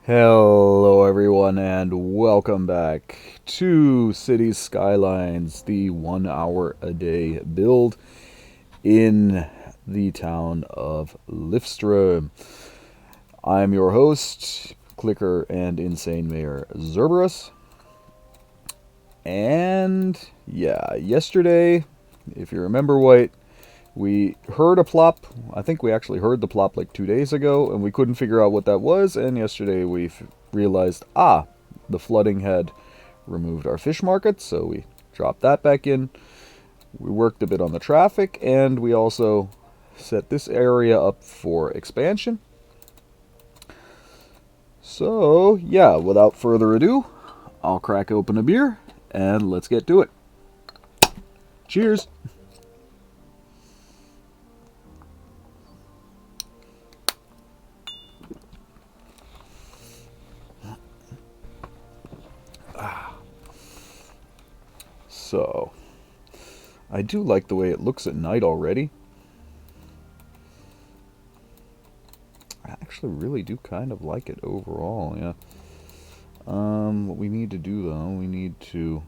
Hello, everyone, and welcome back to Cities Skylines, the 1 hour a day build in the town of Lifstrom. I'm your host, Clicker and Insane Mayor Zerberus. And yeah, yesterday, if you remember White, we heard a plop. I think we actually heard the plop like 2 days ago, and we couldn't figure out what that was. And yesterday we realized, the flooding had removed our fish market, so we dropped that back in. We worked a bit on the traffic, and we also set this area up for expansion. So, yeah, without further ado, I'll crack open a beer, and let's get to it. Cheers! So, I do like the way it looks at night already. I actually really do kind of like it overall, yeah. What we need to do though, we need to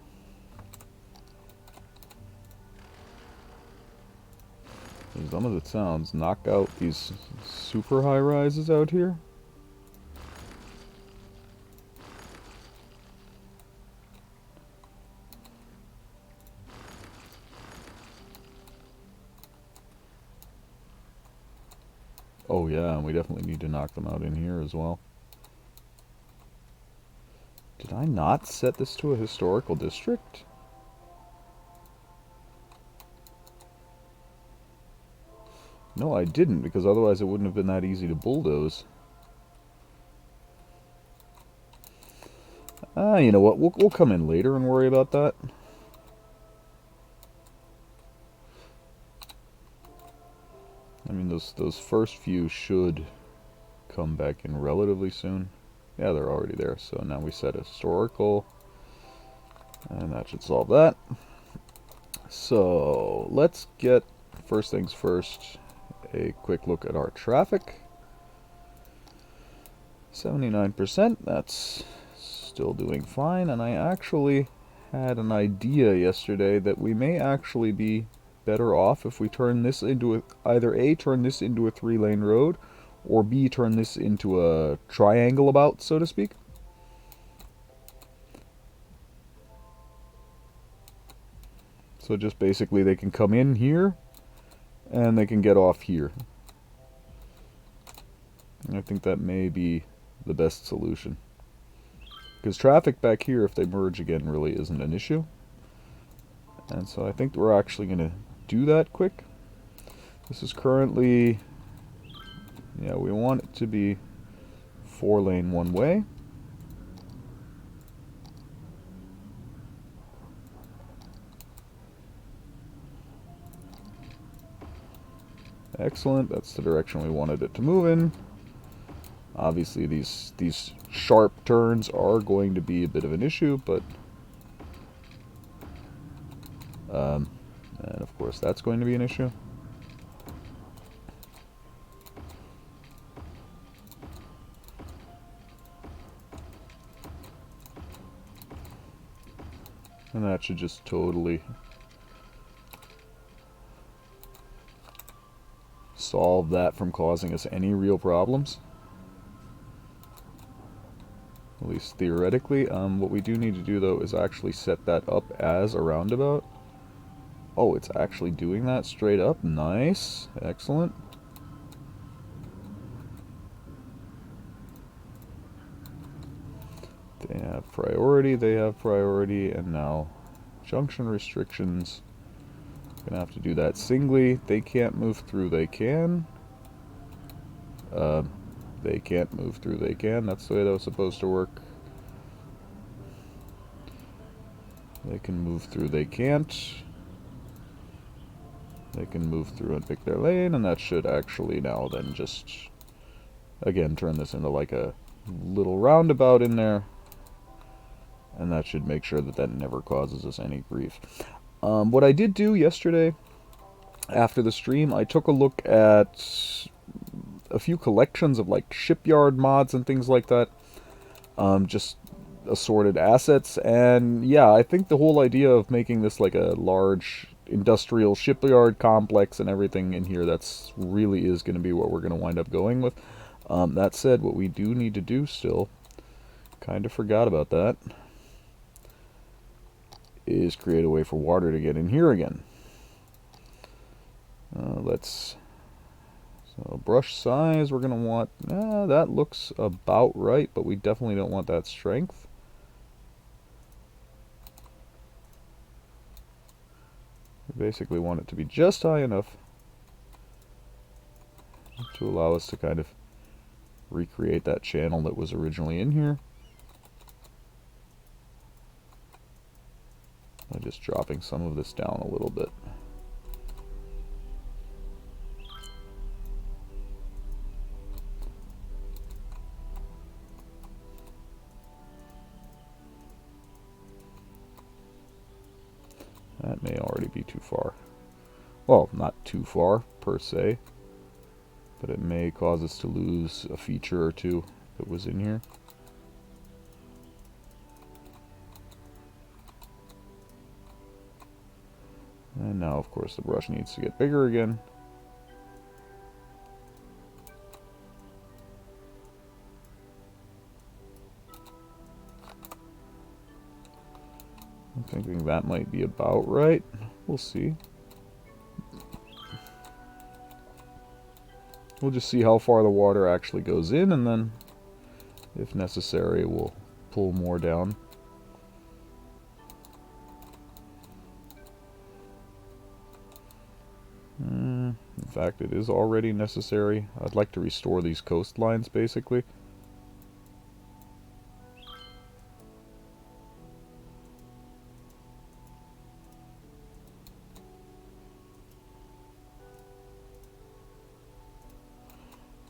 as dumb as it sounds, knock out these super high rises out here. Oh yeah, and we definitely need to knock them out in here as well. Did I not set this to a historical district? No, I didn't, because otherwise it wouldn't have been that easy to bulldoze. You know what? We'll come in later and worry about that. I mean, those first few should come back in relatively soon. Yeah, they're already there. So now we set historical, and that should solve that. So let's get, first things first, a quick look at our traffic. 79%, that's still doing fine, and I actually had an idea yesterday that we may actually be better off if we turn this into either A, turn this into a 3-lane road, or B, turn this into a triangle about, so to speak. So just basically they can come in here and they can get off here. And I think that may be the best solution. Because traffic back here, if they merge again, really isn't an issue. And so I think we're actually going to do that quick. This is currently, yeah, we want it to be 4-lane one way. Excellent, that's the direction we wanted it to move in. Obviously these sharp turns are going to be a bit of an issue, but and of course that's going to be an issue. And that should just totally solve that from causing us any real problems. At least theoretically. What we do need to do though is actually set that up as a roundabout. Oh, it's actually doing that straight up. Nice. Excellent. They have priority, and now junction restrictions. Gonna have to do that singly. They can't move through, they can. They can't move through, they can. That's the way that was supposed to work. They can move through, they can't. They can move through and pick their lane, and that should actually now then just, again, turn this into like a little roundabout in there. And that should make sure that that never causes us any grief. What I did do yesterday, after the stream, I took a look at a few collections of like shipyard mods and things like that. just assorted assets. And yeah, I think the whole idea of making this like a large industrial shipyard complex and everything in here, that's really is going to be what we're going to wind up going with. That said, what we do need to do still, kind of forgot about that, is create a way for water to get in here again. So brush size, we're going to want, that looks about right, but we definitely don't want that strength. We basically want it to be just high enough to allow us to kind of recreate that channel that was originally in here. By just dropping some of this down a little bit. That may already be too far. Well, not too far per se, but it may cause us to lose a feature or two that was in here. And now, of course, the brush needs to get bigger again. I'm thinking that might be about right. We'll see. We'll just see how far the water actually goes in, and then, if necessary, we'll pull more down. In fact, it is already necessary. I'd like to restore these coastlines, basically.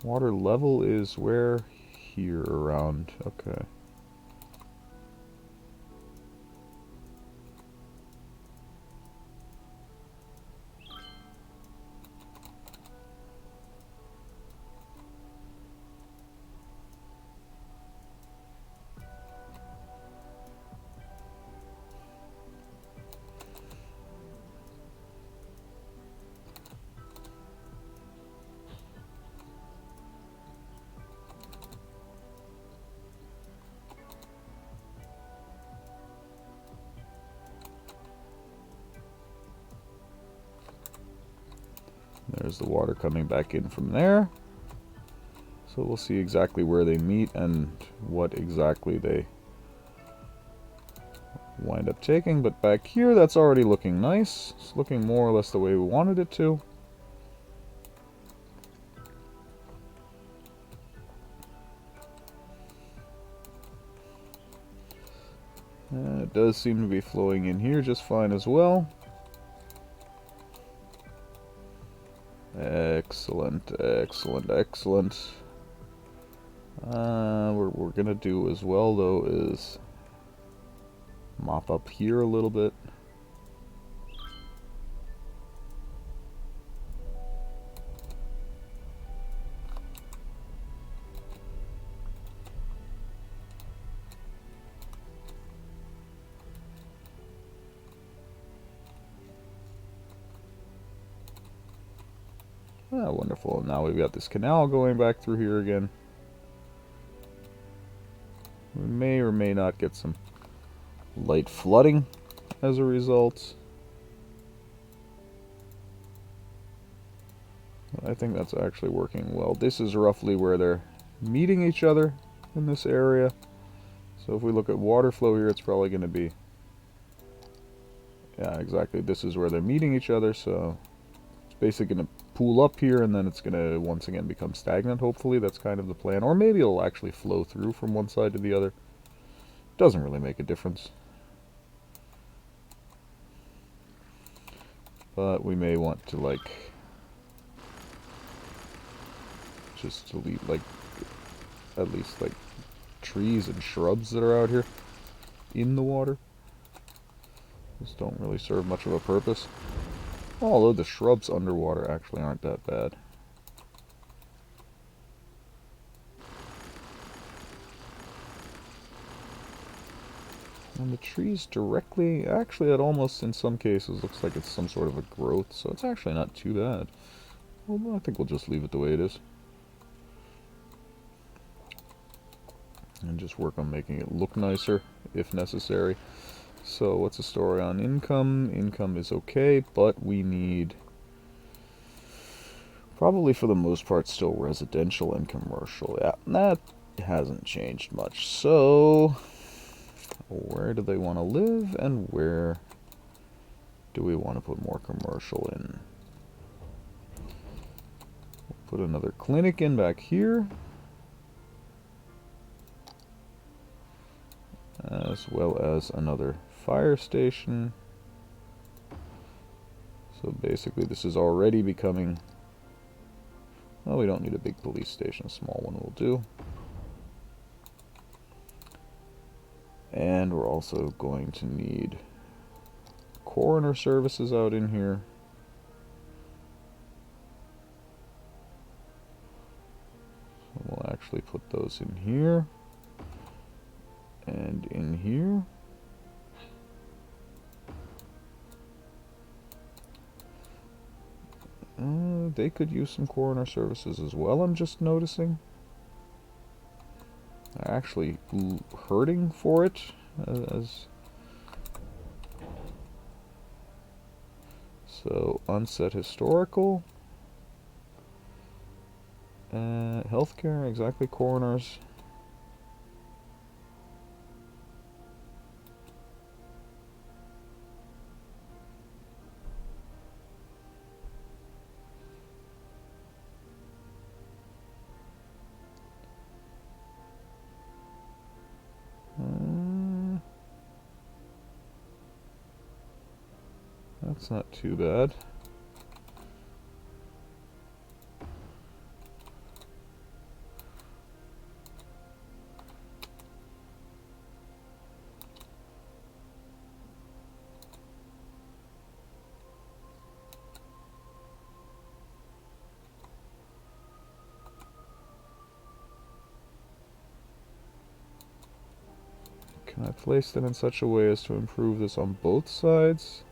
Water level is where? Here around. Okay. There's the water coming back in from there. So we'll see exactly where they meet and what exactly they wind up taking. But back here, that's already looking nice. It's looking more or less the way we wanted it to. It does seem to be flowing in here just fine as well. Excellent, excellent, excellent. What we're gonna do as well, though, is mop up here a little bit. Ah, wonderful. Now we've got this canal going back through here again. We may or may not get some light flooding as a result. I think that's actually working well. This is roughly where they're meeting each other in this area. So if we look at water flow here, it's probably going to be... Yeah, exactly. This is where they're meeting each other, so it's basically going to pool up here, and then it's going to once again become stagnant, hopefully. That's kind of the plan. Or maybe it'll actually flow through from one side to the other. Doesn't really make a difference. But we may want to, like, just delete, like, at least, like, trees and shrubs that are out here in the water. Just don't really serve much of a purpose. Although the shrubs underwater actually aren't that bad. And the trees directly, actually that almost in some cases looks like it's some sort of a growth, so it's actually not too bad. Well, I think we'll just leave it the way it is. And just work on making it look nicer if necessary. So what's the story on income? Income is okay, but we need, probably for the most part, still residential and commercial. Yeah, that hasn't changed much. So where do they want to live, and where do we want to put more commercial in? We'll put another clinic in back here, as well as another fire station. So basically this is already becoming, well, we don't need a big police station, a small one will do. And we're also going to need coroner services out in here. So we'll actually put those in here and in here. They could use some coroner services as well, I'm just noticing. They're actually hurting for it. So, unset historical. Healthcare, exactly, coroners. That's not too bad. Can I place them in such a way as to improve this on both sides?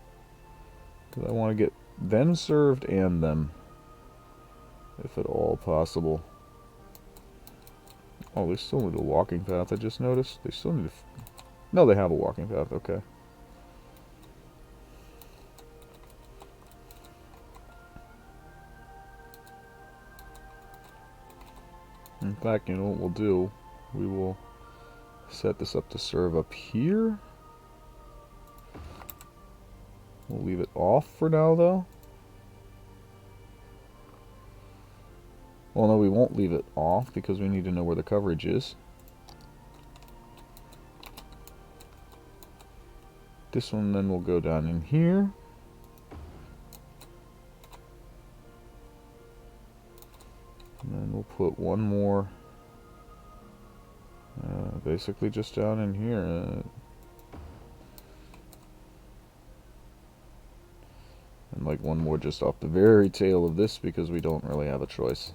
Because I want to get them served and them, if at all possible. Oh, they still need a walking path, I just noticed. They still need a... No, they have a walking path, okay. In fact, you know what we'll do? We will set this up to serve up here. We'll leave it off for now, though. Well, no, we won't leave it off because we need to know where the coverage is. This one then will go down in here. And then we'll put one more, basically just down in here. And like one more just off the very tail of this because we don't really have a choice.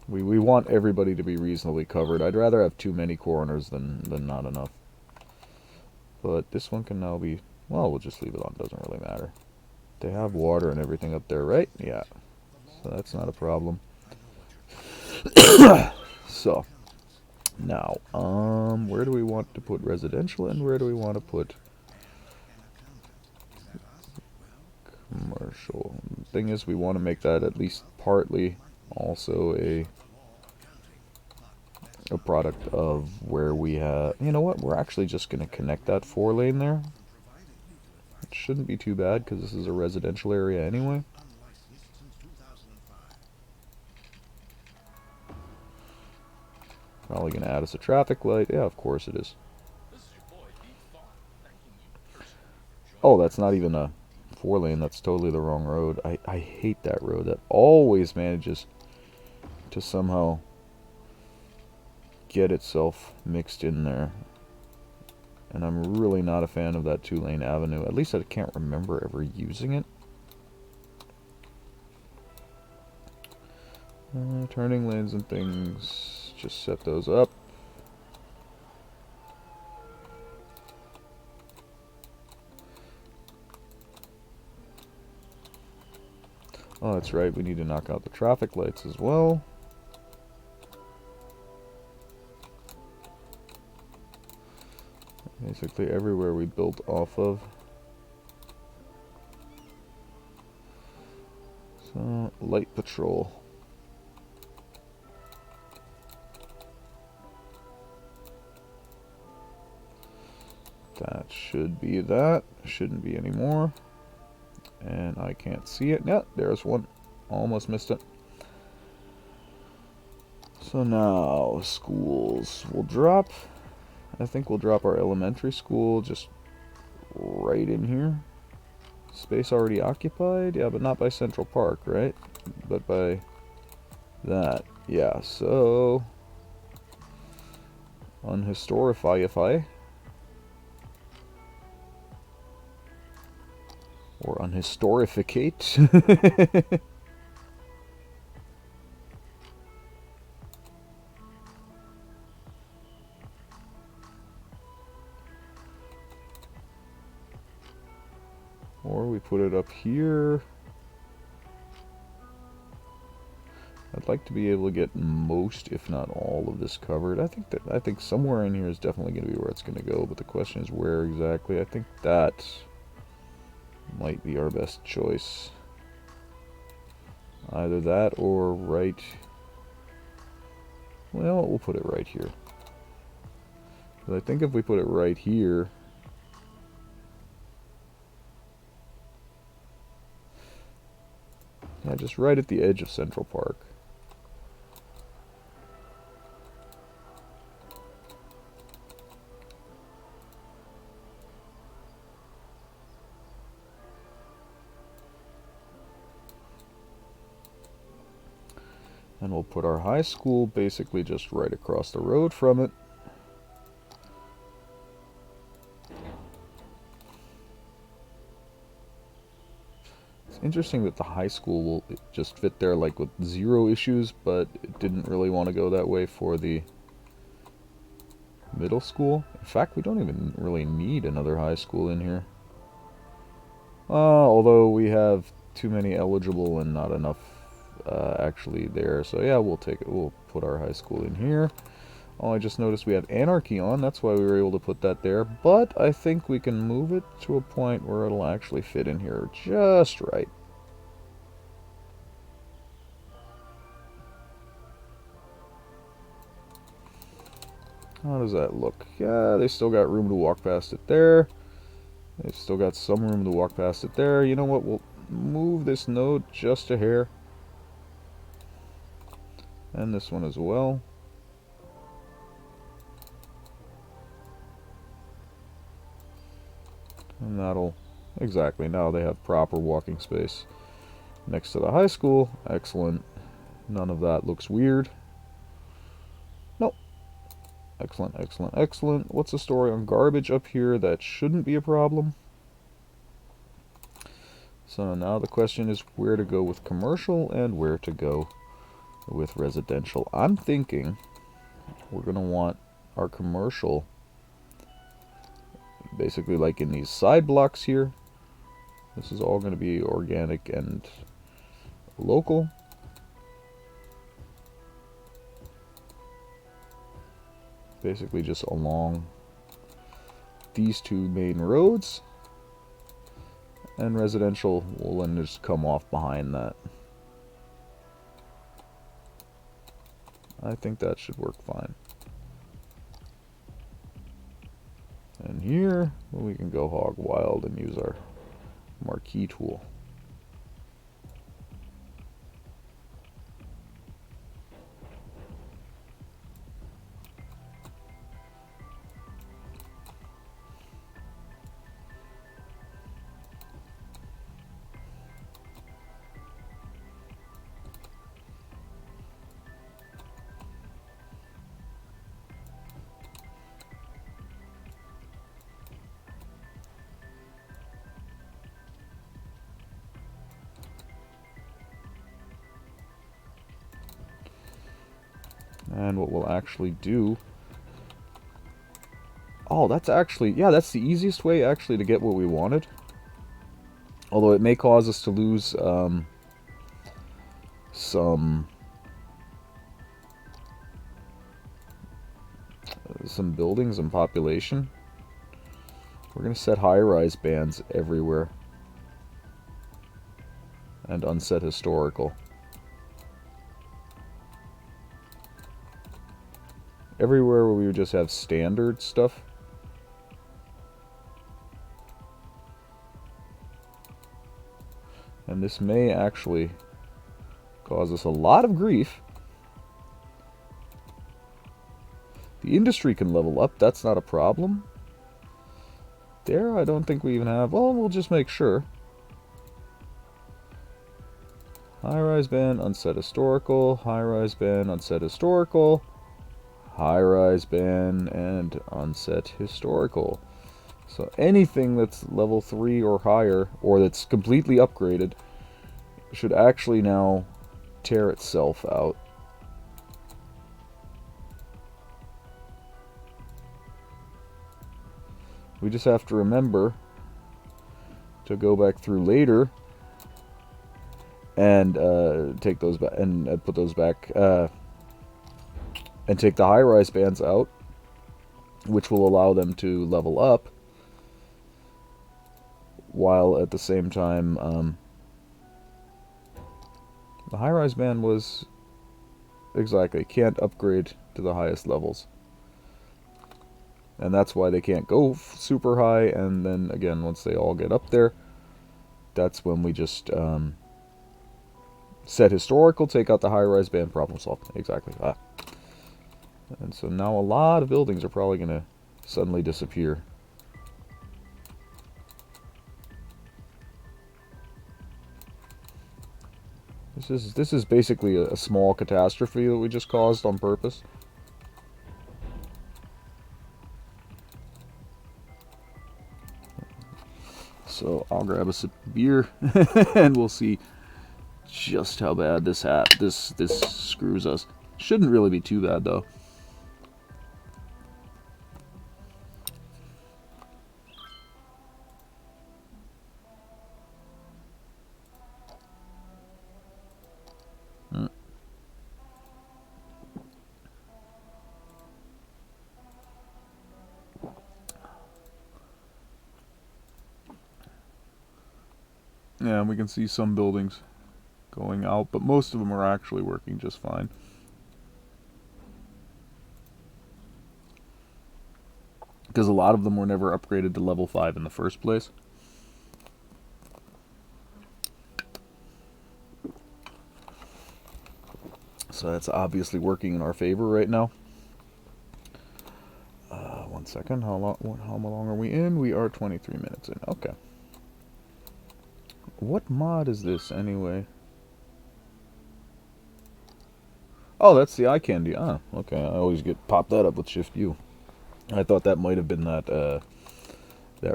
We want everybody to be reasonably covered. I'd rather have too many coroners than not enough. But this one can now be, well, we'll just leave it on, doesn't really matter. They have water and everything up there, right? Yeah. So that's not a problem. So, now, where do we want to put residential and where do we want to put commercial? The thing is, we want to make that at least partly also a product of where we have, you know what, we're actually just going to connect that 4-lane there. It shouldn't be too bad because this is a residential area anyway. Probably going to add us a traffic light. Yeah, of course it is. Oh, that's not even a 4-lane. That's totally the wrong road. I hate that road. That always manages to somehow get itself mixed in there. And I'm really not a fan of that 2-lane avenue. At least I can't remember ever using it. Turning lanes and things, just set those up. Oh, that's right, we need to knock out the traffic lights as well. Basically everywhere we built off of. So, light patrol. That should be that. Shouldn't be any more. And I can't see it. Yeah, there's one. Almost missed it. So now, schools. We'll drop, I think we'll drop our elementary school just right in here. Space already occupied? Yeah, but not by Central Park, right? But by that. Yeah, so... unhistorify. Or unhistorificate. Or we put it up here. I'd like to be able to get most, if not all, of this covered. I think somewhere in here is definitely going to be where it's going to go, but the question is where exactly. I think that might be our best choice. Either that or right... well, we'll put it right here. But I think if we put it right here... yeah, just right at the edge of Central Park. And we'll put our high school basically just right across the road from it. It's interesting that the high school will just fit there like with zero issues, but it didn't really want to go that way for the middle school. In fact, we don't even really need another high school in here. Although we have too many eligible and not enough actually there. So yeah, we'll take it. We'll put our high school in here. Oh, I just noticed we have anarchy on. That's why we were able to put that there. But I think we can move it to a point where it'll actually fit in here just right. How does that look? Yeah, they still got room to walk past it there. They've still got some room to walk past it there. You know what? We'll move this node just a hair. And this one as well. And that'll... exactly. Now they have proper walking space next to the high school. Excellent. None of that looks weird. Nope. Excellent, excellent, excellent. What's the story on garbage up here? That shouldn't be a problem. So now the question is where to go with commercial and where to go with residential. I'm thinking we're going to want our commercial basically like in these side blocks here. This is all going to be organic and local. Basically just along these two main roads. And residential will then just come off behind that. I think that should work fine. And here, we can go hog wild and use our marquee tool. And what we'll actually do... oh, that's actually... yeah, that's the easiest way actually to get what we wanted. Although it may cause us to lose some buildings and population. We're going to set high-rise bands everywhere and unset historical. Everywhere where we would just have standard stuff. And this may actually cause us a lot of grief. The industry can level up, that's not a problem. There, I don't think we even have... Well, we'll just make sure. High-rise band, unset historical. High-rise band, unset historical. High-rise band, and unset historical. So anything that's level 3 or higher, or that's completely upgraded, should actually now tear itself out. We just have to remember to go back through later and take those back and put those back and take the high-rise bands out, which will allow them to level up, while at the same time the high-rise band was exactly can't upgrade to the highest levels. And that's why they can't go super high, and then again, once they all get up there, that's when we just set historical, take out the high-rise band, problem solved. Exactly. And so now a lot of buildings are probably going to suddenly disappear. This is basically a small catastrophe that we just caused on purpose. So I'll grab us a beer and we'll see just how bad this screws us. Shouldn't really be too bad though. Yeah, we can see some buildings going out, but most of them are actually working just fine. Because a lot of them were never upgraded to level 5 in the first place. So that's obviously working in our favor right now. 1 second, how long are we in? We are 23 minutes in, okay. What mod is this, anyway? Oh, that's the eye candy. Ah, okay. I always get popped that up with Shift U. I thought that might have been that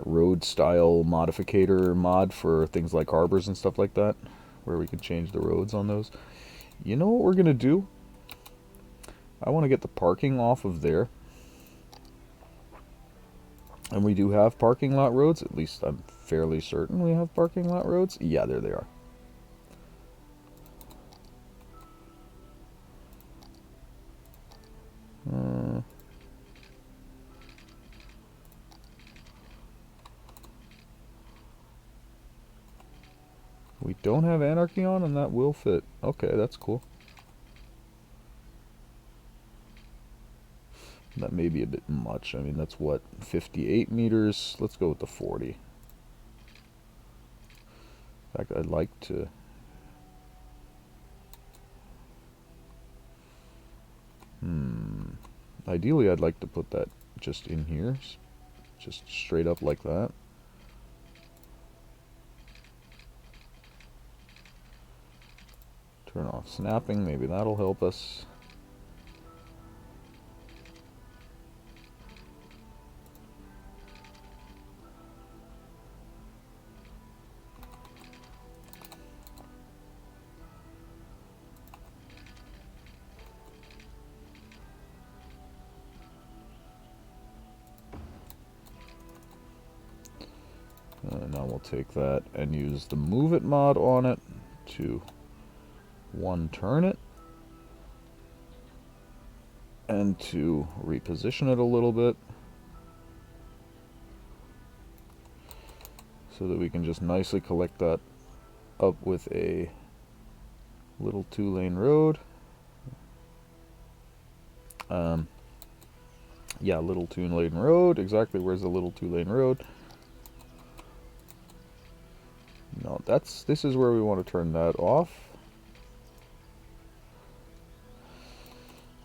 road style modificator mod for things like harbors and stuff like that, where we could change the roads on those. You know what we're gonna do? I want to get the parking off of there. And we do have parking lot roads. At least I'm fairly certain we have parking lot roads. Yeah, there they are. We don't have anarchy on, and that will fit. Okay, that's cool. That may be a bit much. I mean, that's what, 58 meters? Let's go with the 40. In fact, I'd like to... Ideally, I'd like to put that just in here. Just straight up like that. Turn off snapping. Maybe that'll help us. Now we'll take that and use the Move It mod on it to one turn it, and to reposition it a little bit so that we can just nicely collect that up with a little 2-lane road. Yeah, little 2-lane road. Exactly, where's the little 2-lane road? No, this is where we want to turn that off.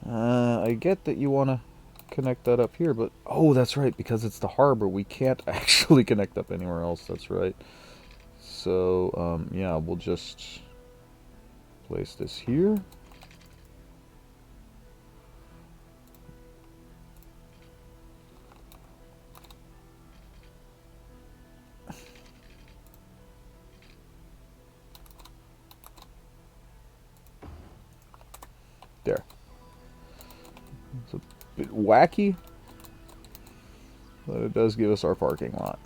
I get that you want to connect that up here, but oh, that's right, because it's the harbor, we can't actually connect up anywhere else. That's right. So yeah, we'll just place this here. There. It's a bit wacky, but it does give us our parking lot.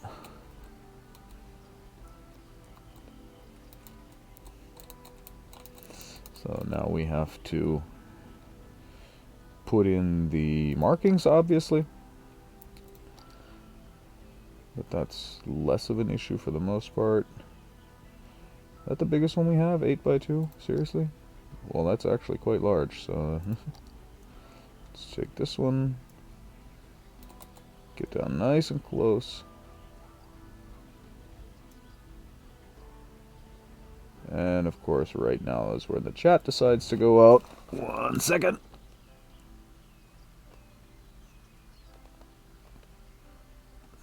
So now we have to put in the markings, obviously. But that's less of an issue for the most part. Is that the biggest one we have? 8x2? Seriously? Well, that's actually quite large, so let's take this one, get down nice and close, and of course right now is where the chat decides to go out. 1 second.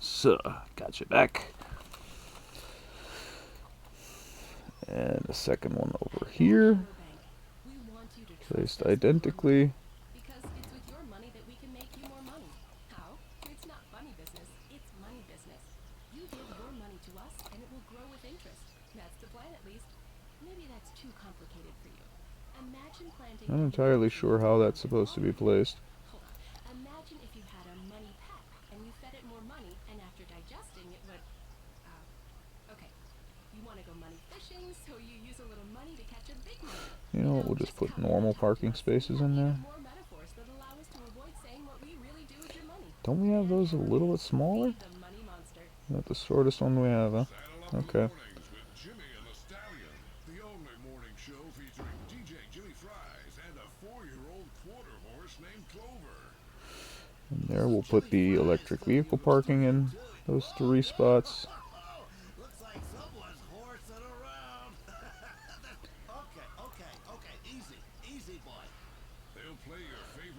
So, got you back. And a second one over here, placed identically. Because it's with your money that we can make you more money. How? It's not funny business, it's money business. You give your money to us and it will grow with interest. That's the plan, at least. Maybe that's too complicated for you. Imagine planting... I'm not entirely sure how that's supposed to be placed. Hold on. Imagine if you had a money pet and you fed it more money, and after digesting it would... okay. You want to go money fishing, so you use a little money to catch a big money. You know what, we'll just put normal parking spaces in there. Don't we have those a little bit smaller? Is that the shortest one we have, huh? Okay. And there we'll put the electric vehicle parking in those 3 spots.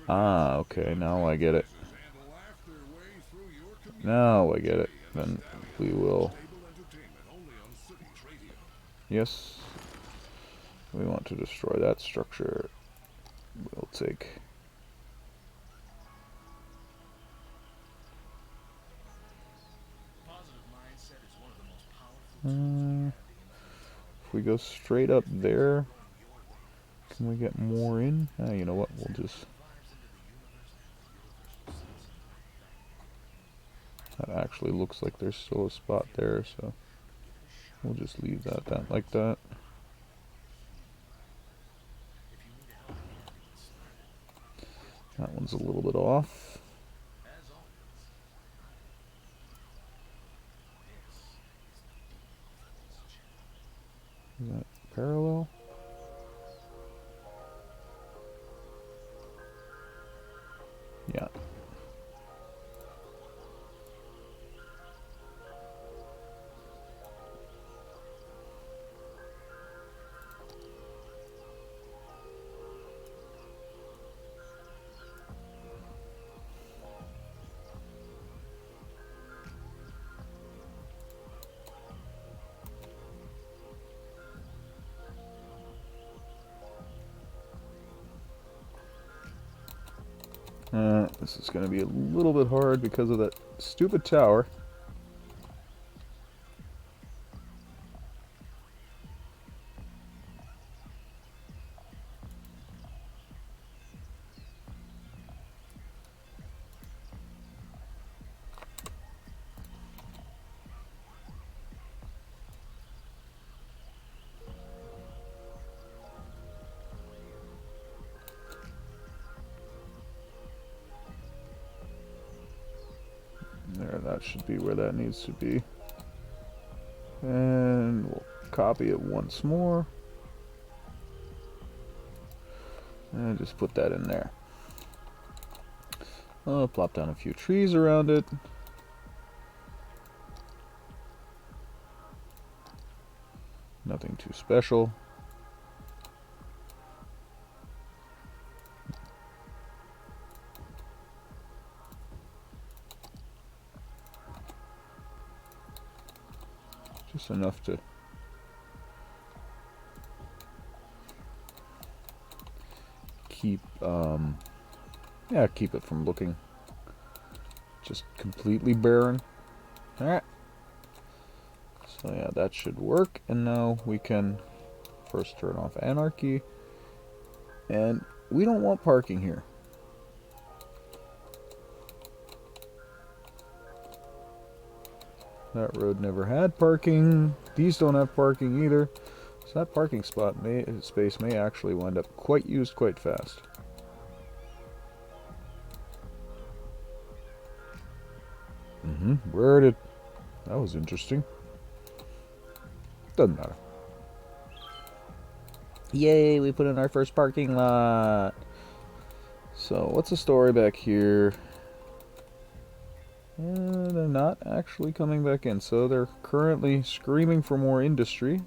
Ah, okay, now I get it. Now I get it. Then we will... Yes. We want to destroy that structure. We'll take... if we go straight up there, can we get more in? You know what, we'll just... That actually looks like there's still a spot there, so we'll just leave that like that. That one's a little bit off. Is that parallel? Yeah. This is going to be a little bit hard because of that stupid tower. There, that should be where that needs to be. And we'll copy it once more. And just put that in there. I'll plop down a few trees around it. Nothing too special. Just enough to keep, keep it from looking just completely barren. Alright. So yeah, that should work. And now we can first turn off anarchy. And we don't want parking here. That road never had parking. These don't have parking either. So that parking space may actually wind up quite used quite fast. Where did... That was interesting. Doesn't matter. Yay, we put in our first parking lot. So, what's the story back here? They're not actually coming back in, so they're currently screaming for more industry.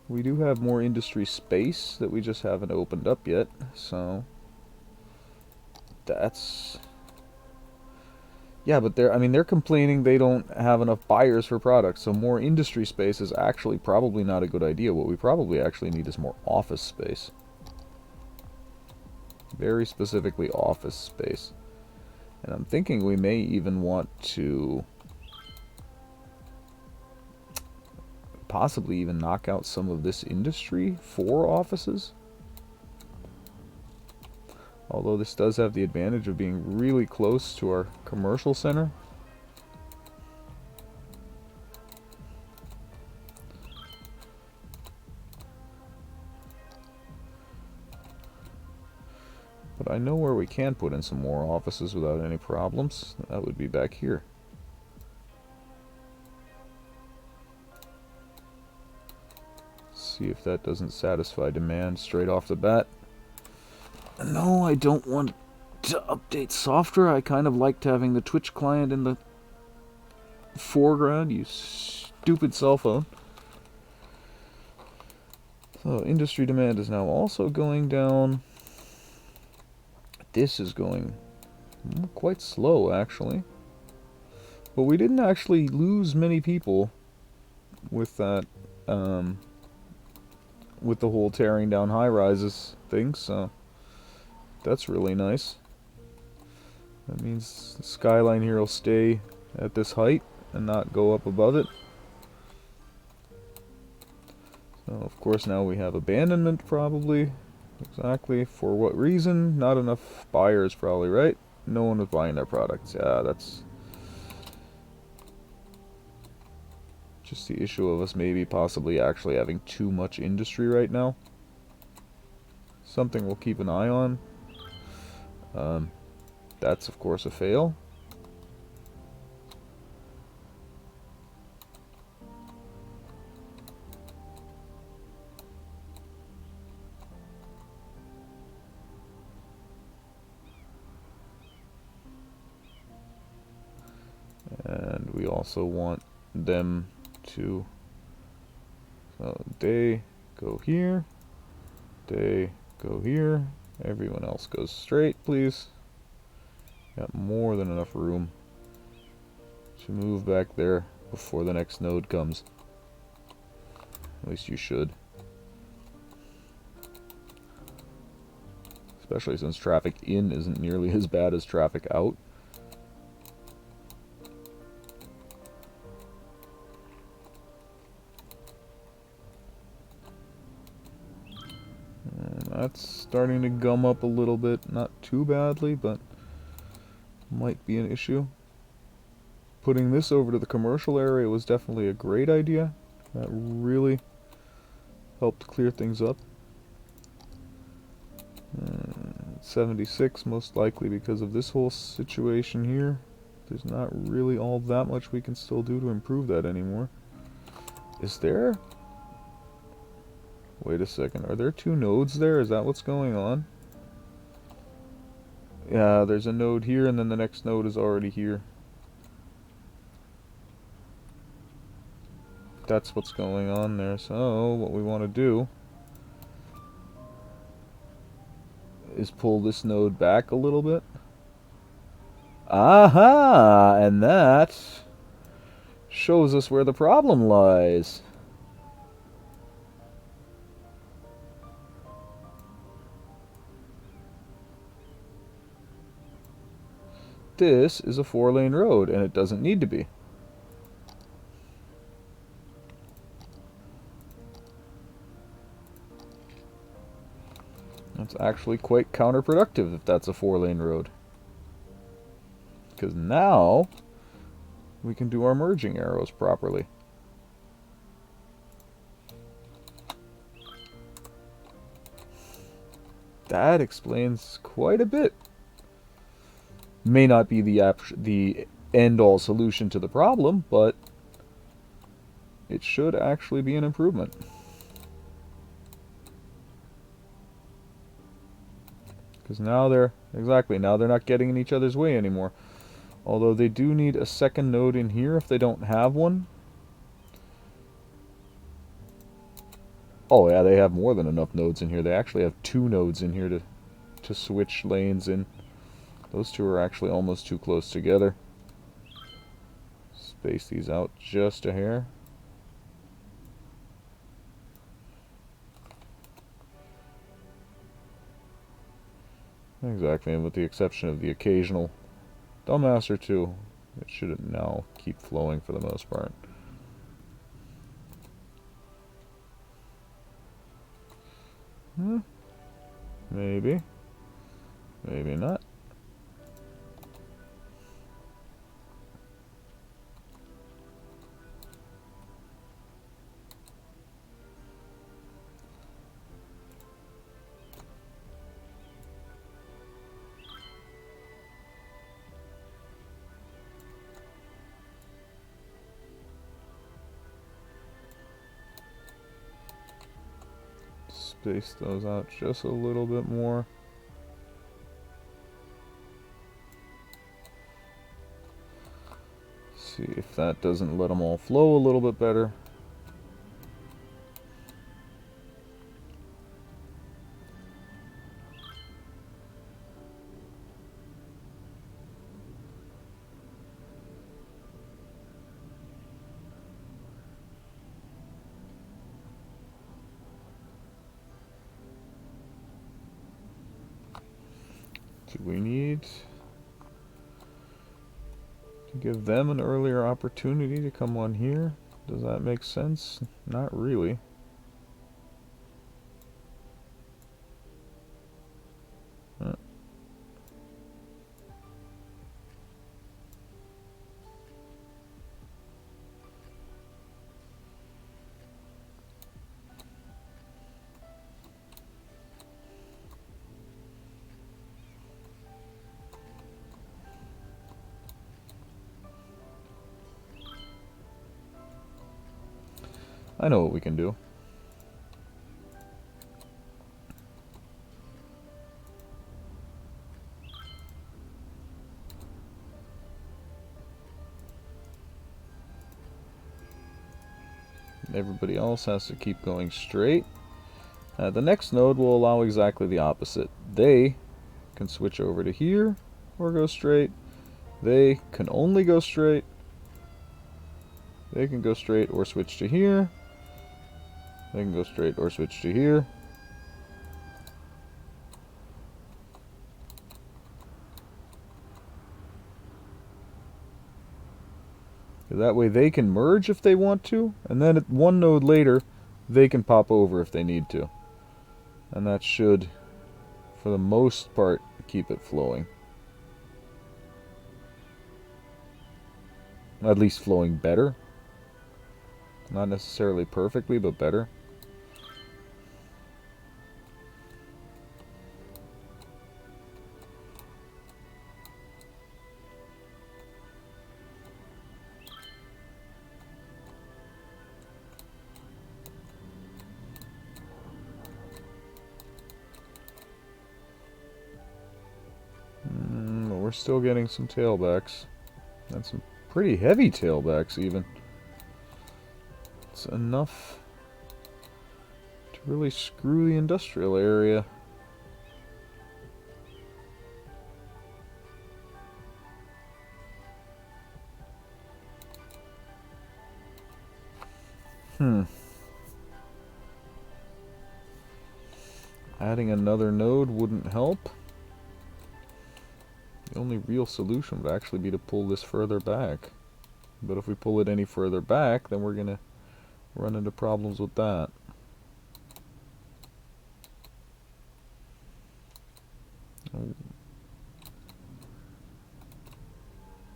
We do have more industry space that we just haven't opened up yet, so that's... Yeah, but they're complaining they don't have enough buyers for products, so more industry space is actually probably not a good idea. What we probably actually need is more office space. Very specifically office space. And I'm thinking we may even want to possibly even knock out some of this industry for offices. Although this does have the advantage of being really close to our commercial center. But I know where we can put in some more offices without any problems. That would be back here. See if that doesn't satisfy demand straight off the bat. No, I don't want to update software. I kind of liked having the Twitch client in the foreground, you stupid cell phone. So industry demand is now also going down. This is going quite slow, actually. But we didn't actually lose many people with that, with the whole tearing down high-rises thing, so that's really nice. That means the skyline here will stay at this height and not go up above it. So of course now we have abandonment probably. Exactly for what reason? Not enough buyers probably, right? No one was buying their products. Yeah, that's just the issue of us maybe possibly actually having too much industry right now. Something we'll keep an eye on. That's of course a fail. And we also want them to, so they go here, they go here, everyone else goes straight, please. Got more than enough room to move back there before the next node comes. At least you should. Especially since traffic in isn't nearly as bad as traffic out. That's starting to gum up a little bit, not too badly, but might be an issue. Putting this over to the commercial area was definitely a great idea. That really helped clear things up. 76 most likely because of this whole situation here. there's not really all that much we can still do to improve that anymore. Is there? Wait a second. Are there 2 nodes there? Is that what's going on? Yeah, there's a node here, and then the next node is already here. That's what's going on there. So, what we want to do is pull this node back a little bit. Aha! And that shows us where the problem lies. This is a 4-lane road, and it doesn't need to be. That's actually quite counterproductive if that's a 4-lane road. Because now we can do our merging arrows properly. That explains quite a bit. May not be the end-all solution to the problem, but it should actually be an improvement. Because now they're not getting in each other's way anymore. Although they do need a second node in here if they don't have one. Oh yeah, they have more than enough nodes in here. They actually have 2 nodes in here to switch lanes in. Those 2 are actually almost too close together. Space these out just a hair. Exactly, and with the exception of the occasional dumbass or 2, it should now keep flowing for the most part. Maybe. Maybe not. Space those out just a little bit more. See if that doesn't let them all flow a little bit better. Do we need to give them an earlier opportunity to come on here? Does that make sense? Not really. I know what we can do. Everybody else has to keep going straight. The next node will allow exactly the opposite. They can switch over to here or go straight. They can only go straight. They can go straight or switch to here. They can go straight or switch to here. That way they can merge if they want to, and then at one node later, they can pop over if they need to. And that should, for the most part, keep it flowing. At least flowing better. Not necessarily perfectly, but better. still getting some tailbacks. And some pretty heavy tailbacks, even. It's enough to really screw the industrial area. Adding another node wouldn't help. The only real solution would actually be to pull this further back. But if we pull it any further back, then we're going to run into problems with that.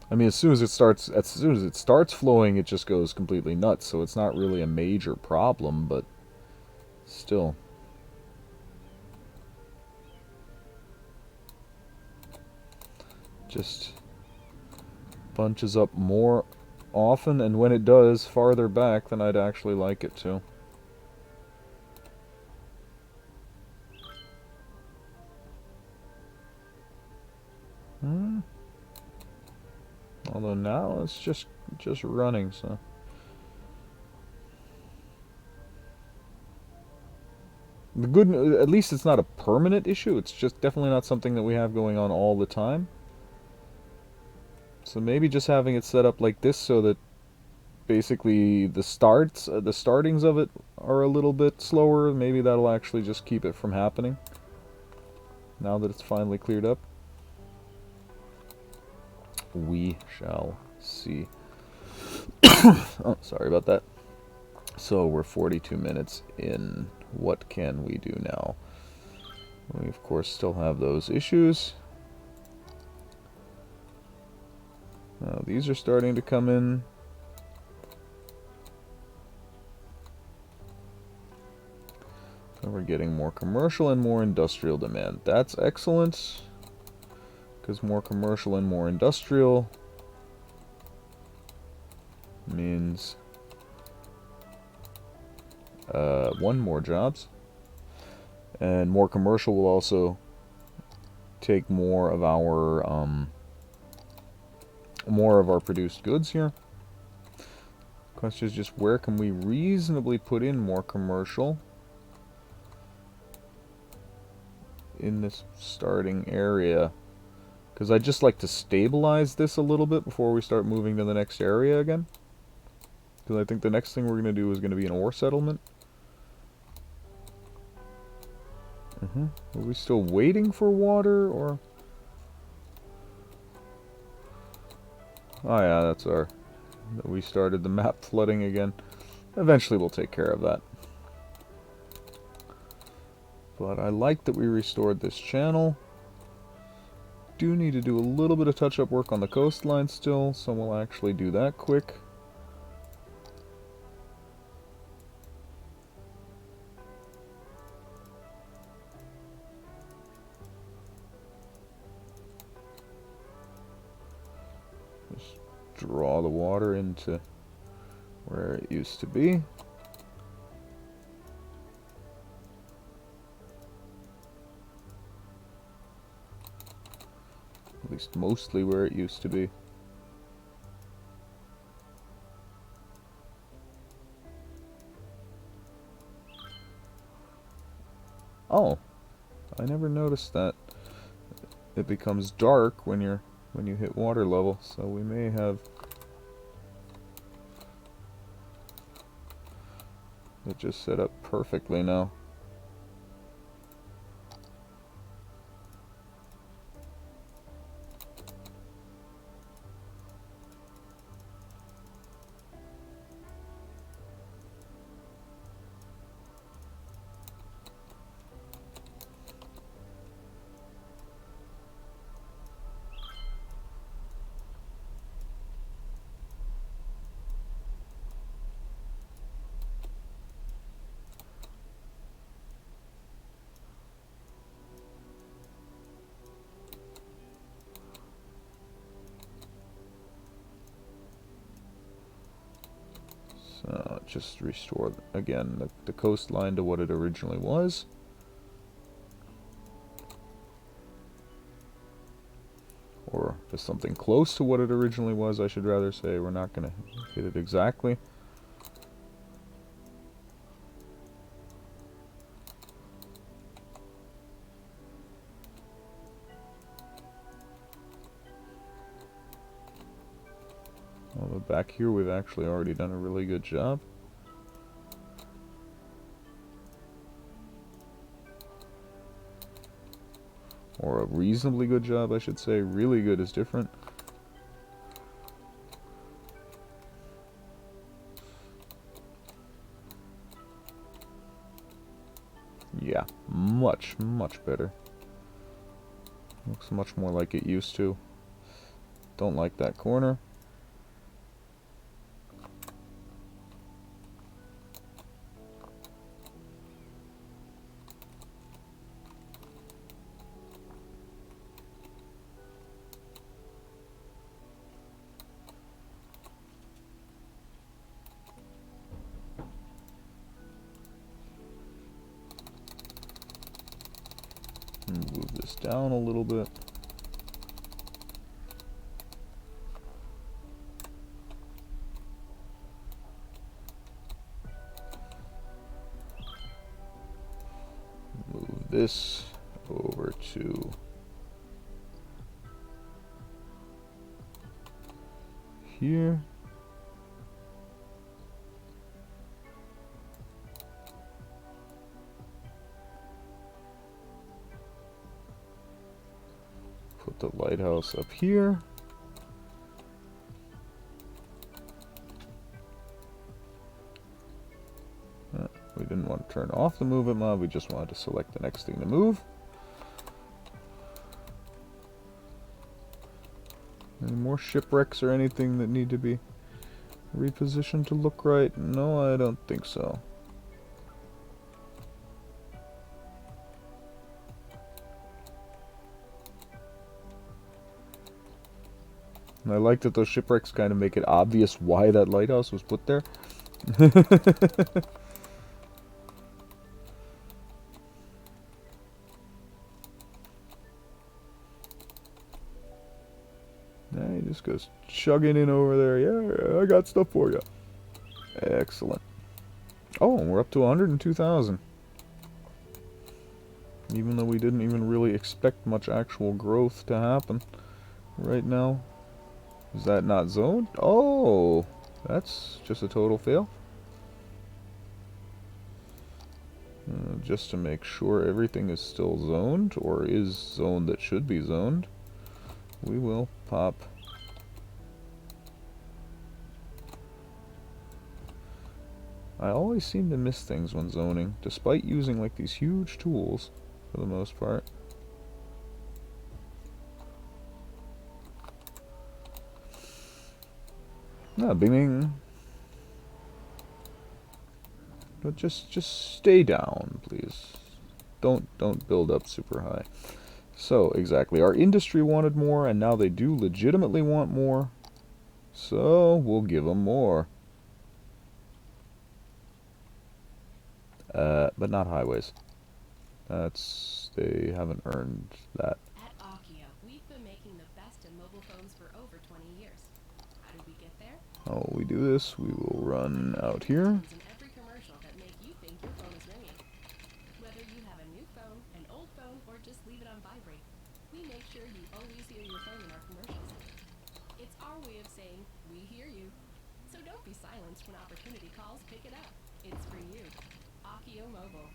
I mean, as soon as it starts flowing, it just goes completely nuts. So it's not really a major problem, but still. Just bunches up more often, and when it does, farther back than I'd actually like it to. Although now it's just running, so. The good, at least it's not a permanent issue. It's just definitely not something that we have going on all the time. So maybe just having it set up like this so that basically the startings of it are a little bit slower. Maybe that'll actually just keep it from happening. Now that it's finally cleared up. We shall see. Oh, sorry about that. So we're 42 minutes in. What can we do now? We, of course, still have those issues. Now, these are starting to come in. And we're getting more commercial and more industrial demand. That's excellent. Because more commercial and more industrial means one, more jobs. And more commercial will also take more of our produced goods here. Question is just where can we reasonably put in more commercial in this starting area? Because I'd just like to stabilize this a little bit before we start moving to the next area again. Because I think the next thing we're going to do is going to be an ore settlement. Are we still waiting for water, or? Oh yeah, that's our... We started the map flooding again. Eventually we'll take care of that. But I like that we restored this channel. Do need to do a little bit of touch-up work on the coastline still, so we'll actually do that quick. Just draw the water into where it used to be. At least mostly where it used to be. Oh, I never noticed that. It becomes dark when you hit water level, so we may have it just set up perfectly now. So just restore again the coastline to what it originally was. Or to something close to what it originally was, I should rather say. We're not going to hit it exactly. Although back here we've actually already done a really good job. Or a reasonably good job, I should say. Really good is different. Yeah, much, much better. Looks much more like it used to. Don't like that corner. Move this down a little bit. Move this over to here. Put the lighthouse up here. We didn't want to turn off the move it mod, we just wanted to select the next thing to move. Any more shipwrecks or anything that need to be repositioned to look right? No, I don't think so. And I like that those shipwrecks kind of make it obvious why that lighthouse was put there. Yeah, he just goes chugging in over there. Yeah, I got stuff for you. Excellent. Oh, we're up to 102,000. Even though we didn't even really expect much actual growth to happen right now. Is that not zoned? Oh, that's just a total fail. Just to make sure everything is still zoned, or is zoned that should be zoned, we will pop I always seem to miss things when zoning, despite using like these huge tools for the most part. No, bing. But just stay down, please. Don't build up super high. So, exactly. Our industry wanted more, and now they do legitimately want more. So, we'll give them more. But not highways. They haven't earned that. At Akio, we've been making the best in mobile phones for over 20 years. How did we get there? Oh, we do this. We will run out here. In every commercial that make you think your phone is ringing. Whether you have a new phone, an old phone, or just leave it on vibrate, we make sure you always hear your phone in our commercials. It's our way of saying, we hear you. So don't be silenced when opportunity calls, pick it up. It's for you. Akio Mobile.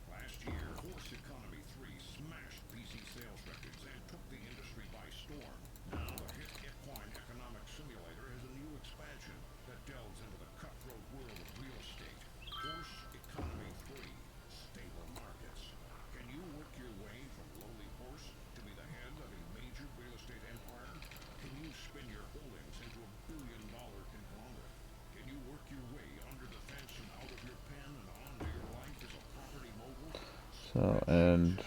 Last year, Horse Economy 3 smashed PC sales records and took the industry by storm. Now, the hit equine economic simulator has a new expansion that delves into the cutthroat world of real estate. Horse Economy 3, Stable Markets. Can you work your way from lowly horse to be the head of a major real estate empire? Can you spin your holdings into a billion-dollar conglomerate? Can you work your way under the fence and out of your pen and onto your life as a property mogul? So, and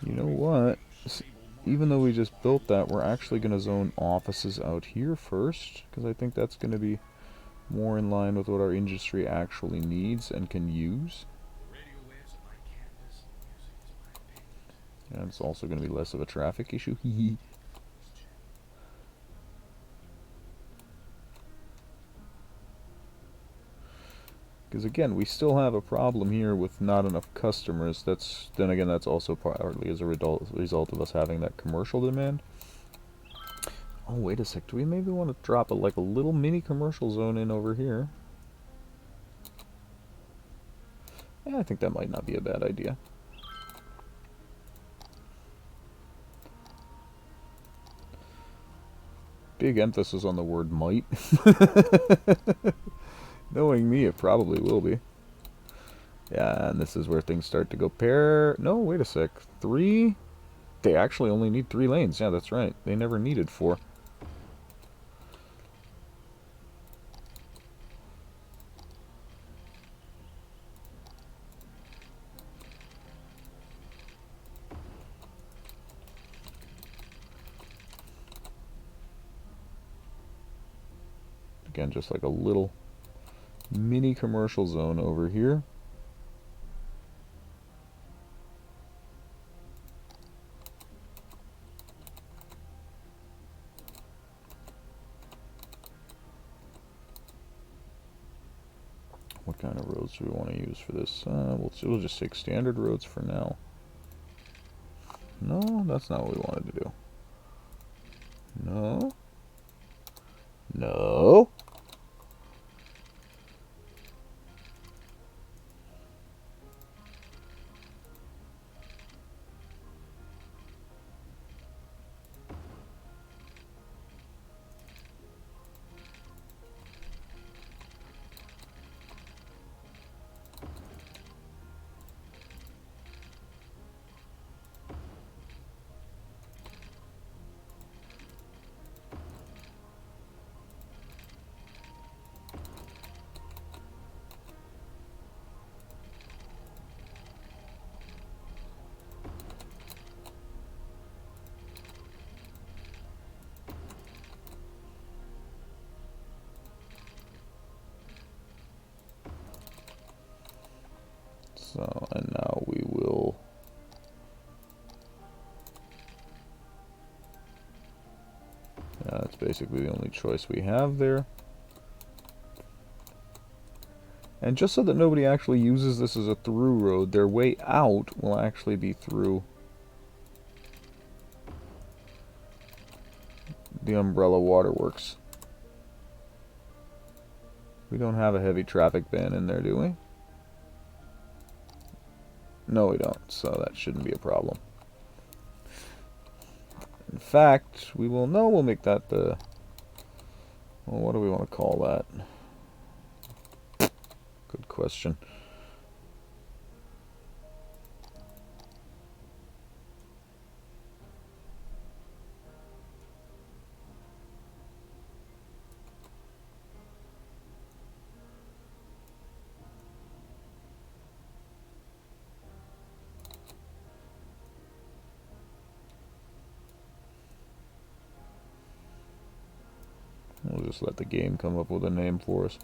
you know what? Even though we just built that, we're actually going to zone offices out here first, because I think that's going to be more in line with what our industry actually needs and can use. Radio waves of my canvas, music is And it's also going to be less of a traffic issue. Because again, we still have a problem here with not enough customers. Then again, that's also partly as a result of us having that commercial demand. Oh, wait a sec. Do we maybe want to drop like a little mini commercial zone in over here? Yeah, I think that might not be a bad idea. Big emphasis on the word might. Knowing me, it probably will be. Yeah, and this is where things start to go pair. No, wait a sec. 3? They actually only need 3 lanes. Yeah, that's right. They never needed 4. Again, just like a little mini commercial zone over here. What kind of roads do we want to use for this? We'll just take standard roads for now. No, that's not what we wanted to do. No. No. So, and now we will... Yeah, that's basically the only choice we have there. And just so that nobody actually uses this as a through road, their way out will actually be through the Umbrella Waterworks. We don't have a heavy traffic ban in there, do we? No, we don't, so that shouldn't be a problem. In fact, we'll make that the... Well, what do we want to call that? Good question. We'll just let the game come up with a name for us.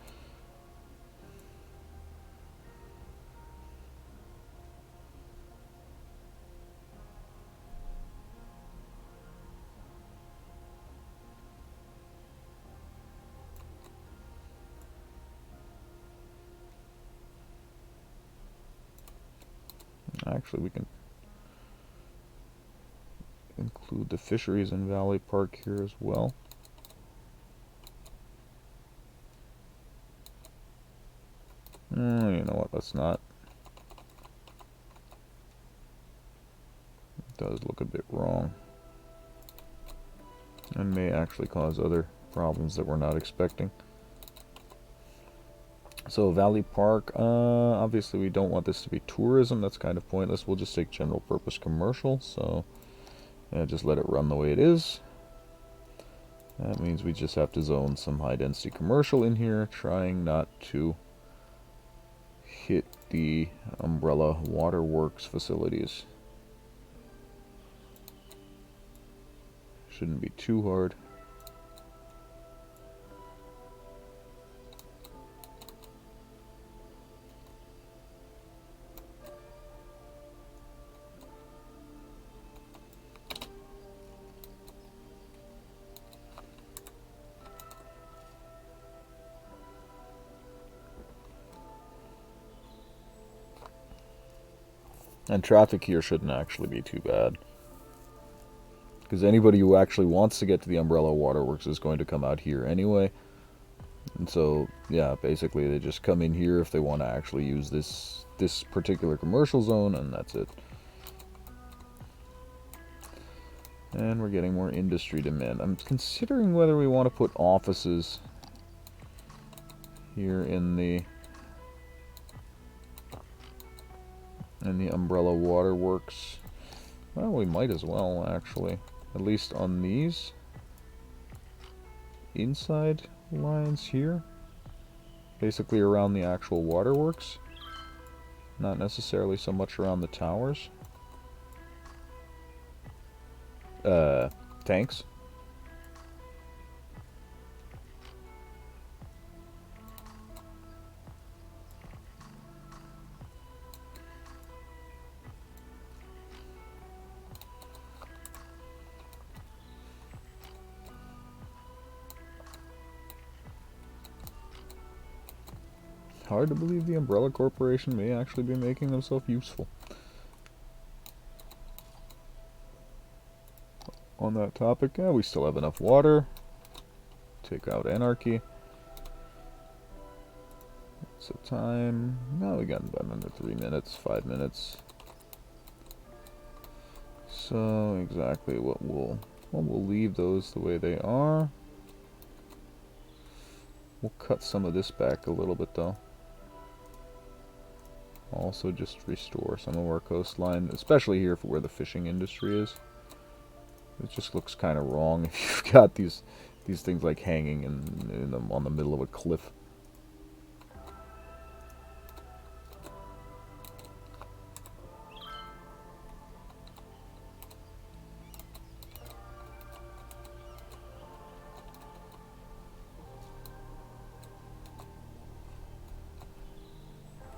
Actually, we can include the fisheries in Valley Park here as well. You know what, let's not. It does look a bit wrong. And may actually cause other problems that we're not expecting. So Valley Park, obviously we don't want this to be tourism. That's kind of pointless. We'll just take general purpose commercial. So yeah, just let it run the way it is. That means we just have to zone some high density commercial in here, trying not to hit the Umbrella Waterworks facilities. Shouldn't be too hard. And traffic here shouldn't actually be too bad. Because anybody who actually wants to get to the Umbrella Waterworks is going to come out here anyway. And so, yeah, basically they just come in here if they want to actually use this particular commercial zone, and that's it. And we're getting more industry demand. I'm considering whether we want to put offices here in the Umbrella Waterworks. Well, we might as well, actually. At least on these inside lines here. Basically around the actual waterworks. Not necessarily so much around the towers. Tanks. Hard to believe the Umbrella Corporation may actually be making themselves useful. On that topic, yeah, we still have enough water. Take out anarchy. What's the time? No, we got about under 3 minutes, 5 minutes. So exactly what we'll leave those the way they are. We'll cut some of this back a little bit though. Also just restore some of our coastline, especially here for where the fishing industry is. It just looks kind of wrong if you've got these things like hanging on the middle of a cliff.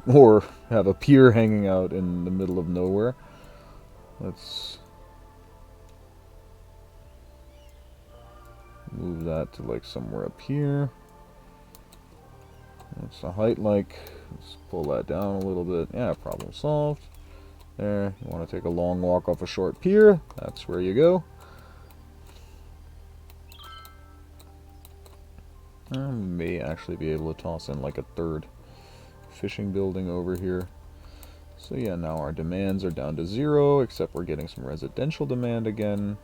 Or have a pier hanging out in the middle of nowhere. Let's move that to like somewhere up here. What's the height like? Let's pull that down a little bit. Yeah, problem solved. There, you want to take a long walk off a short pier? That's where you go. I may actually be able to toss in like a third fishing building over here. So yeah, now our demands are down to 0, except we're getting some residential demand again.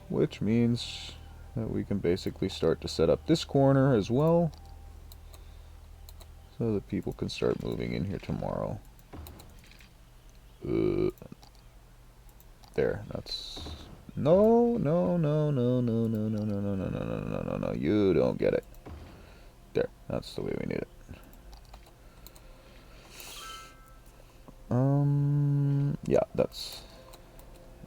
Which means that we can basically start to set up this corner as well, so that people can start moving in here tomorrow. There, that's... No, you don't get it. There, that's the way we need it. Yeah, that's...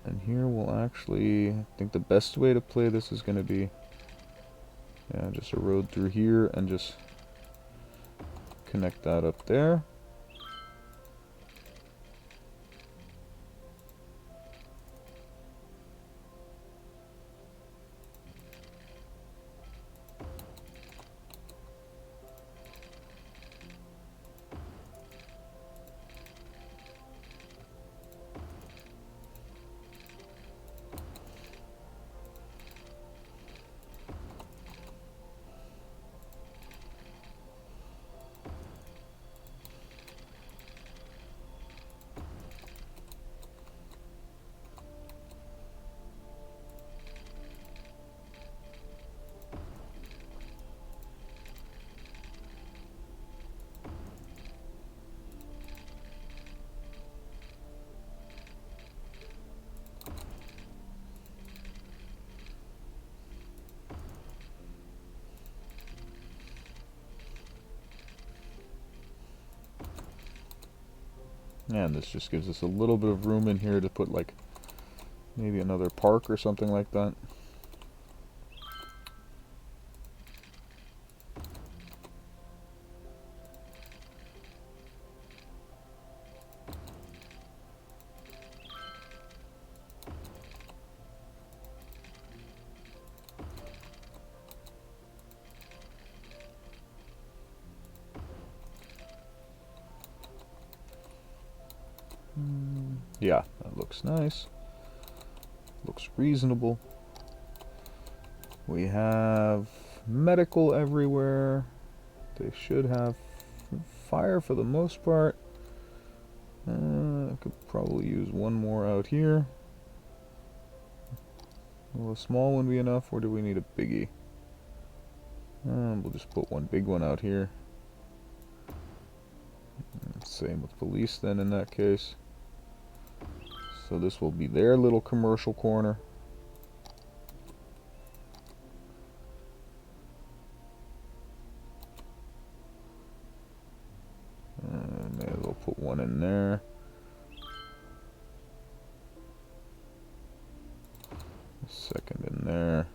And here we'll actually... I think the best way to play this is going to be... Yeah, just a road through here and just connect that up there. And this just gives us a little bit of room in here to put like maybe another park or something like that. Yeah, that looks nice. Looks reasonable. We have medical everywhere. They should have fire for the most part. I could probably use one more out here. Will a small one be enough, or do we need a biggie? We'll just put one big one out here. Same with police then in that case. So this will be their little commercial corner. May as well put one in there. Second in there.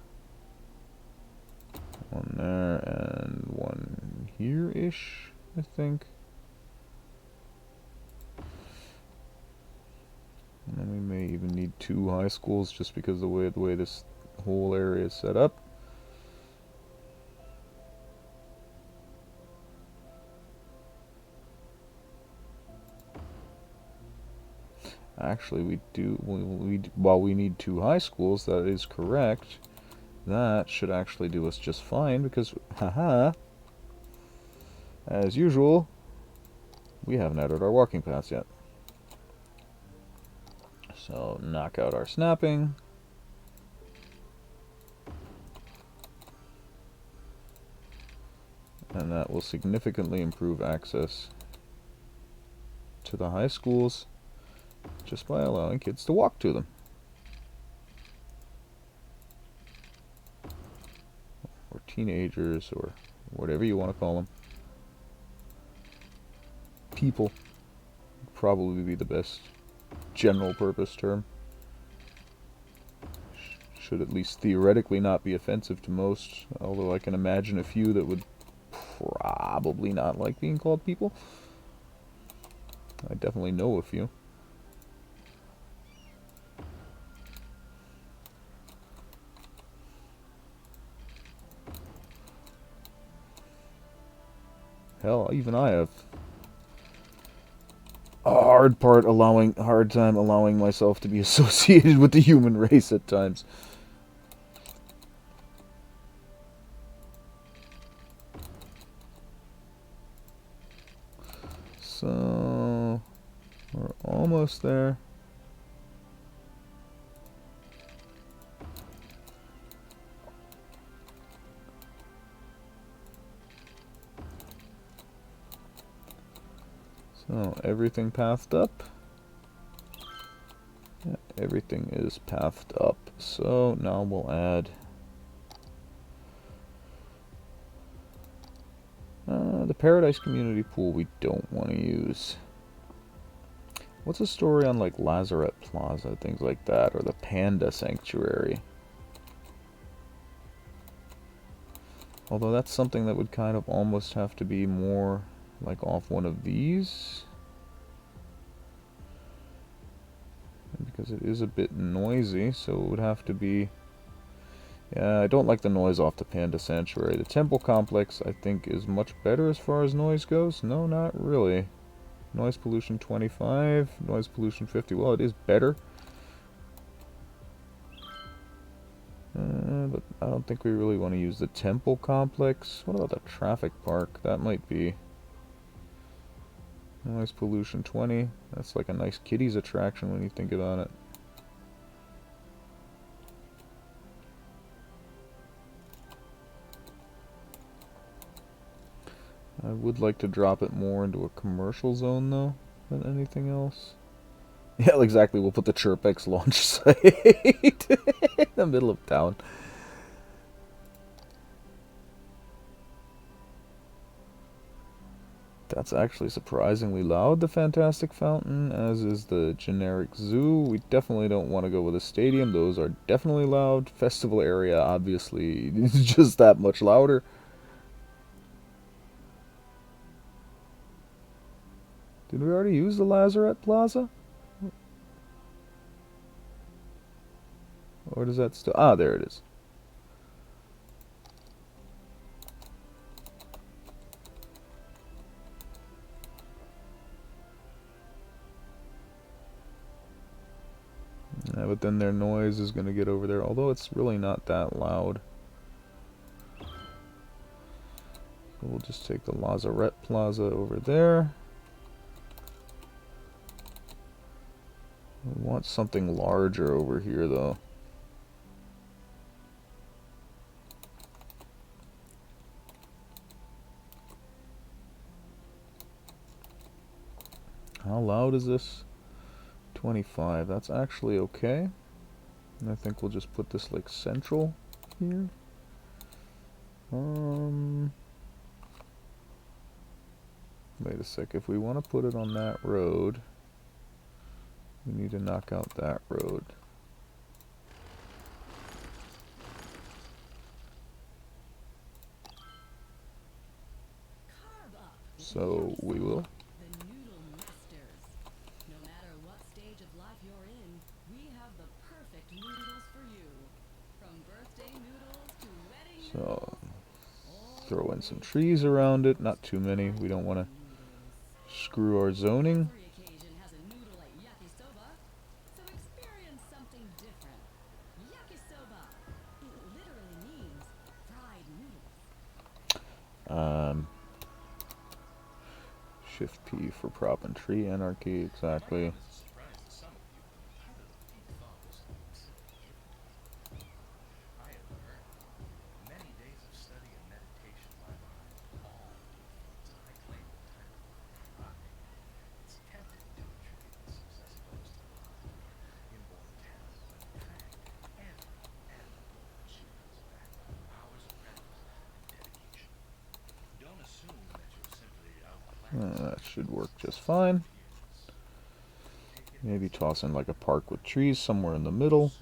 One there and one here-ish, I think. And then we may even need 2 high schools just because of the way this whole area is set up. Actually, we need 2 high schools. That is correct. That should actually do us just fine because, haha, as usual, we haven't added our walking paths yet. So knock out our snapping. And that will significantly improve access to the high schools just by allowing kids to walk to them. Or teenagers, or whatever you want to call them. People would probably be the best general purpose term. Should at least theoretically not be offensive to most, although I can imagine a few that would probably not like being called people. I definitely know a few. Hell, even I have a hard time allowing myself to be associated with the human race at times. So we're almost there. So everything pathed up. Yeah, everything is pathed up. So now we'll add the Paradise Community Pool we don't want to use. What's the story on like Lazarette Plaza, things like that, or the Panda Sanctuary? Although that's something that would kind of almost have to be more like off one of these. Because it is a bit noisy, so it would have to be... Yeah, I don't like the noise off the Panda Sanctuary. The Temple Complex, I think, is much better as far as noise goes. No, not really. Noise pollution 25, noise pollution 50. Well, it is better. But I don't think we really want to use the Temple Complex. What about the Traffic Park? That might be... Noise pollution 20. That's like a nice kiddies attraction when you think about it. I would like to drop it more into a commercial zone, though, than anything else. Yeah, exactly. We'll put the Chirpex launch site in the middle of town. That's actually surprisingly loud, the Fantastic Fountain, as is the generic zoo. We definitely don't want to go with a stadium. Those are definitely loud. Festival area, obviously, is just that much louder. Did we already use the Lazarette Plaza? Or does that still... Ah, there it is. Yeah, but then their noise is going to get over there, although it's really not that loud. So we'll just take the Lazarette Plaza over there. We want something larger over here, though. How loud is this? 25. That's actually okay. And I think we'll just put this like central here. Wait a sec. If we want to put it on that road, we need to knock out that road. So we will. The noodle masters. No matter what stage of life you're in, we have the perfect noodles for you. From birthday noodles to wedding So noodles. throw in some trees around it. Not too many. We don't want to screw our zoning. Every occasion has a noodle at yakisoba, so experience something different. Yakisoba. It literally means fried noodles. Shift P for prop and tree anarchy, exactly. That should work just fine. Maybe toss in like a park with trees somewhere in the middle.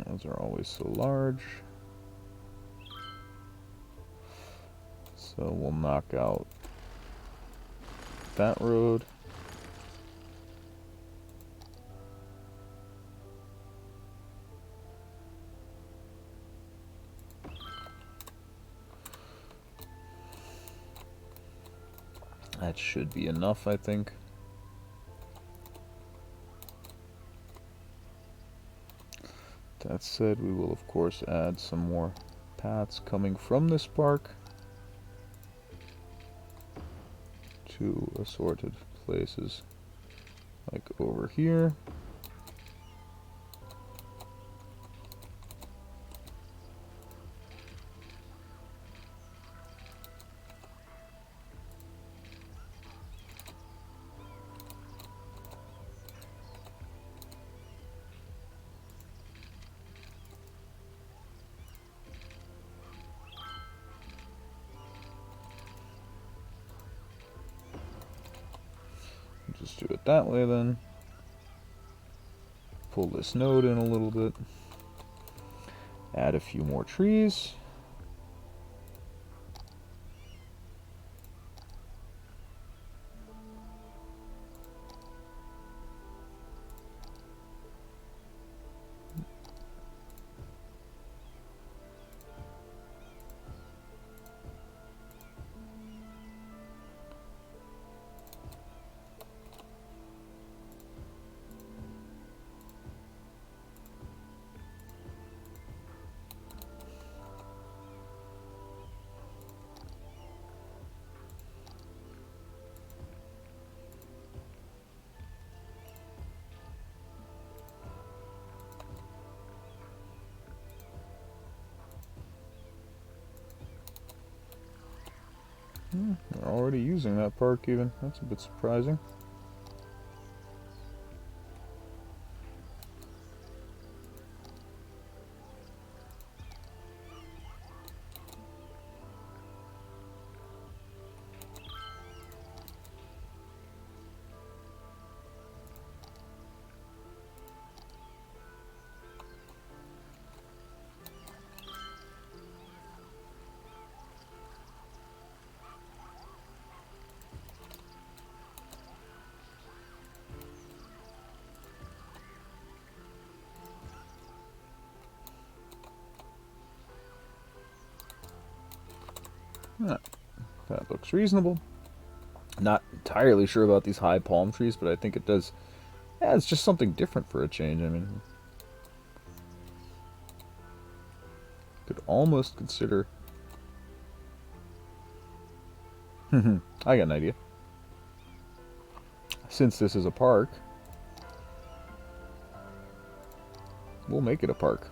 Those are always so large. So we'll knock out that road. That should be enough, I think. That said, we will of course add some more paths coming from this park to assorted places, like over here. Just do it that way then. Pull this node in a little bit. Add a few more trees. They're already using that park even. That's a bit surprising. Yeah, that looks reasonable. Not entirely sure about these high palm trees, but I think it does. Yeah, it's just something different for a change. I mean, could almost consider. I got an idea. Since this is a park, we'll make it a park.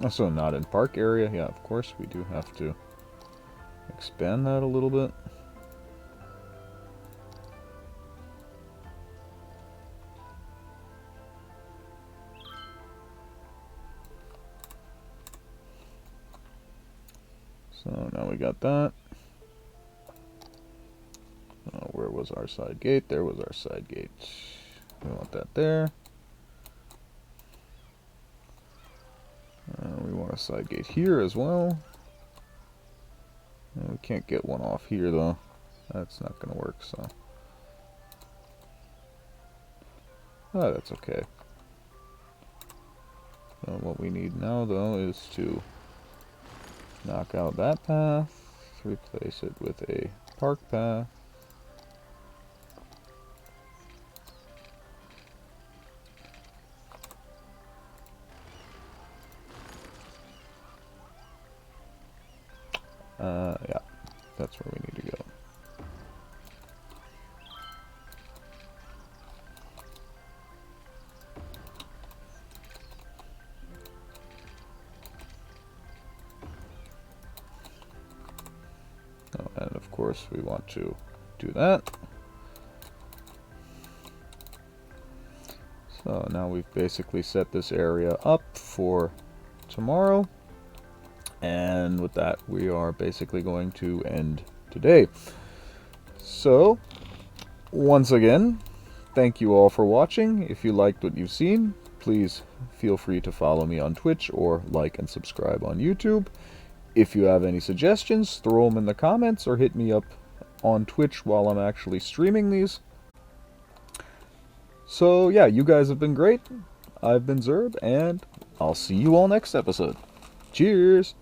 Also not in park area. Yeah, of course we do have to expand that a little bit. So now we got that. Where was our side gate? There was our side gate. We want that there. We want a side gate here as well. We can't get one off here though. That's not going to work, so. Oh, that's okay. So what we need now though is to knock out that path, replace it with a park path. Yeah, that's where we need to go. Oh, and of course we want to do that. So now we've basically set this area up for tomorrow. And with that, we are basically going to end today. So, once again, thank you all for watching. If you liked what you've seen, please feel free to follow me on Twitch or like and subscribe on YouTube. If you have any suggestions, throw them in the comments or hit me up on Twitch while I'm actually streaming these. So yeah, you guys have been great. I've been Zerb, and I'll see you all next episode. Cheers!